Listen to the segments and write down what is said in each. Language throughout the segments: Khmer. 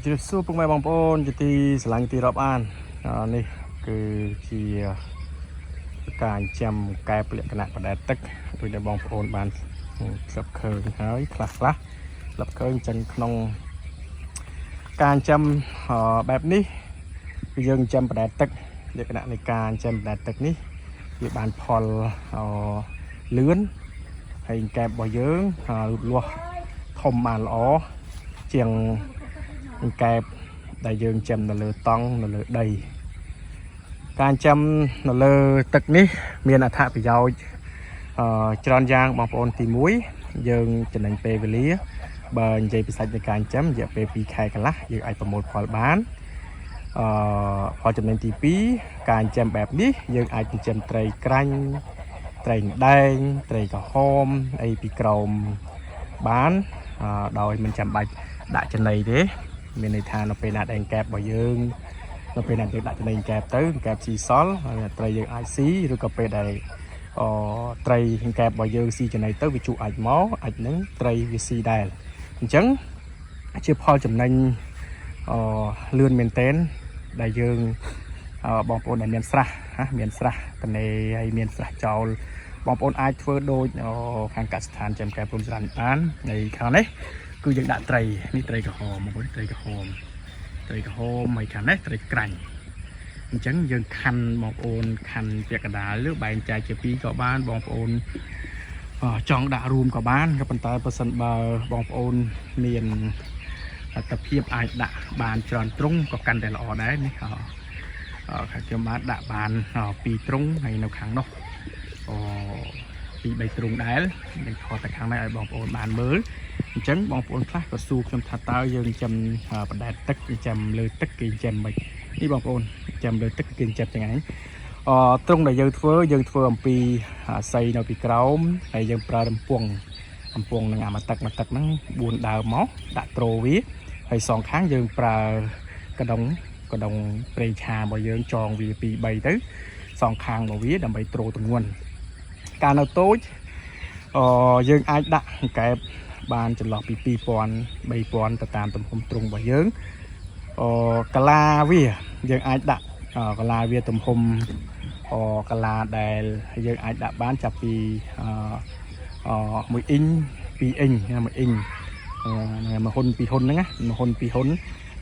จะสู้พวกแม่บางปอนจะตีสลายตีรอบอ่านนี่คือที่การจำกายเปลี่ยนขนาดประดับตึกโดยในบางปอนบานหลับเคิงหายคลาละหลับเคิงจังขนงการจำแบบนี้ยังจำประดับตึกเรียกขณะในการจำประดับตึกนี้เรียกบานพอลเลื่อนให้แกบ่เยอะลัวทมมาล้อเจียงแกบได้ยืนจำนเลือต้องนเลือใดการจำนเลือตึกนี้มีอัฐประโยชน์จรอนยางบางปอนตีมุ้ยยืนจะนั่งเปรย์ไปเลี้ยบางใจพิเศษในการจำอย่าเปรย์ปีใครกันละยืนไอประมวลพอบ้านพอจำเป็นตีปีการจำแบบนี้ยืนไอเป็นจำไตรกรันไตรแดงไตรกระหอมไอปีกรมบ้านโดยมันจำใบđã chân này thế mình này thà nó phải là đèn kẹp bảo dương nó phải là được đã chân này kẹp tới kẹp xì xót tray dương ai xí rồi cà phê đây tray kẹp bảo dương xì chân này tới vị trụ ảnh máu ảnh nắng tray vị xì đài trắng chưa pho chấm nanh lươn miền tén đại dương bong bồn này miền sa miền sa cái này hay miền sa chào bong bồn ai phơi đôi hàng cả sàn chấm kẹp luôn sàn án này khá đấy cứยังដាក់ត្រីនេះត្រីក្រហមមកត្រីក្រហមមិនខាងនេះត្រីក្រាញ់អញ្ចឹងយើងខាន់បងប្អូនខាន់ពាក់កណ្ដាលឬបែងចែកជាពីរក៏បានបងប្អូនចង់ដាក់រួមក៏បានក៏ប៉ុន្តែបើសិនបើបងប្អូនមានអត្តភាពអាចដាក់បានច្រើនទ្រុងក៏កាន់តែល្អដែរនេះខ្ញុំបានដាក់បានពីរទ្រុងហើយនៅខាងនោះពី3ទ្រុងដែរនឹងថតទៅខាងនេះឲ្យបងប្អូនបានមើលអញ្ចឹងបងប្អូនខ្លះក៏សួរខ្ញុំថាតើយើងចាំបណ្ដែតទឹកចាំលើទឹកគេចាំមិននេះបងប្អូនចាំលើទឹកគេចាំយ៉ាងណាត្រង់ដែលយើងធ្វើអំពីស័យនៅពីក្រោមហើយយើងប្រើរំពងនឹងអាមកទឹកហ្នឹង4ដើមមកដាក់ត្រូវាហើយសងខាងយើងប្រើកដុងប្រេងឆារបស់យើងចងវាពី3ទៅសងខាងរបស់វាដើម្បីត្រូទម្ងន់កាលនៅតូចយើងអាចដាក់កែបបានចន្លោះពី2000 3000ទៅតាមទំហំទ្រុងរបស់យើងកាឡាវាយើងអាចដាក់កាឡាវាទំហំកាឡាដែលយើងអាចដាក់បានចាប់ពី1អ៊ីង2អ៊ីង1អ៊ីង1ហ៊ុន2ហ៊ុនហ្នឹងណា1ហ៊ុន2ហ៊ុន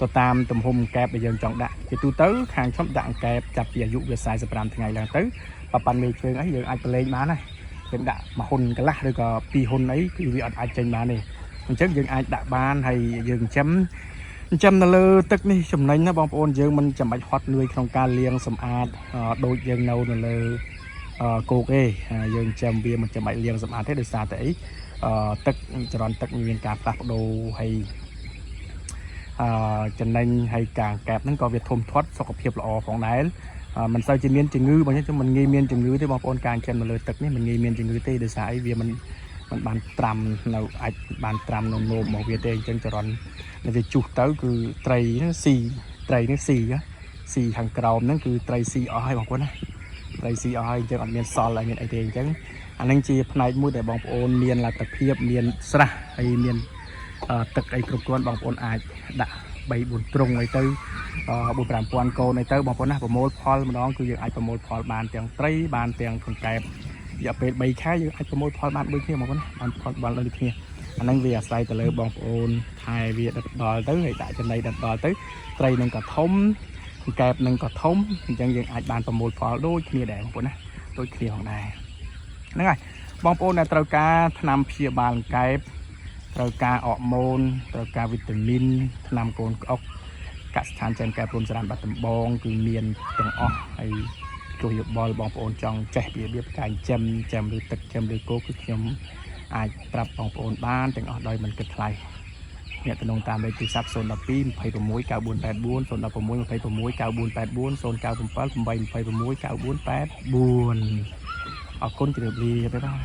ទៅតាមទំហំកែបដែលយើងចង់ដាក់ជាទូទៅខាងខ្ញុំដាក់កែបចាប់ពីអាយុវា45ថ្ងៃឡើងទៅប៉ាន់មេជើងអីយើងអាចប្រឡែងបានណាយើងដាក់1ហ៊ុនកន្លះឬក៏2ហ៊ុនអីគឺវាអាចចេញបានទេអញ្ចឹងយើងអាចដាក់បានហើយយើងចាំនៅលើទឹកនេះចំណេញណាបងប្អូនយើងមិនចាំបាច់ហត់លួយក្នុងការលាងសម្អាតដូចយើងនៅលើគោកទេយើងចាំវាមិនចាំបាច់លាងសម្អាតទេដោយសារតែអីទឹកចរន្តទឹកមានការផ្លាស់ប្ដូរហើយចំណេញហើយការកែបហ្នឹងក៏វាធំធាត់សុខភាពល្អផងដែរមិនសូវជាមានជំងឺបងខ្ញុំមិនងាយមានជំងឺទេបងប្អូនការចាំនៅលើទឹកនេះមិនងាយមានជំងឺទេដោយសារអីវាមិនបានត្រាំនៅអាចបានត្រាំនៅនោមរបស់វាទេអញ្ចឹងចរន្តវាជុះទៅគឺត្រីហ្នឹងស៊ីខាងក្រោមហ្នឹងគឺត្រីស៊ីអស់ហើយបងប្អូនណាត្រីស៊ីអស់ហើយអញ្ចឹងអត់មានសល់ហើយមានអីទេអញ្ចឹងអាហ្នឹងជាផ្នែកមួយដែលបងប្អូនមានលទ្ធភាពមានស្រះហើយមានទឹកអីគ្រប់គ្រាន់បងប្អូនអាចដាក់3-4ទ្រុងអីទៅ4-5,000 កូនអីទៅបងប្អូនណាប្រមូលផលម្ដងគឺយើងអាចប្រមូលផលបានទាំងត្រីបានទាំងកង្កែបរយៈពេល3ខែយើងអាចប្រមូលផលបានដូចគ្នាបងប្អូនណាបានផលបានដូចគ្នាអាហ្នឹងវាអាស្រ័យទៅលើបងប្អូនថែវាដល់ទៅហើយដាក់ចំណីដល់ទៅត្រីនឹងក៏ធំកង្កែបនឹងក៏ធំអញ្ចឹងយើងអាចបានប្រមូលផលដូចគ្នាដែរបងប្អូនណាដូចគ្នាផងដែរហ្នឹងហើយបងប្អូនដែលត្រូវការថ្នាំព្យាបាលកង្កែបត្រូវការអរម៉ូនត្រូវការវីតាមីនថ្នាំកូនក្អុកកសិដ្ឋានចិនកែប្រុនសរានបាត់ដំបងគឺមានទាំងអស់ហើយជួយយោបល់បងប្អូនចង់ចេះពីរបៀបការចាំឬទឹកចាំឬគោគឺខ្ញុំអាចប្រាប់បងប្អូនបានទាំងអស់ដោយមិនគិតថ្លៃអ្នកតំណងតាមលេខទូរស័ព្ទ012 26 9484 016 26 9484 097 826 9484អរគុណជម្រាបលាបាយបាយ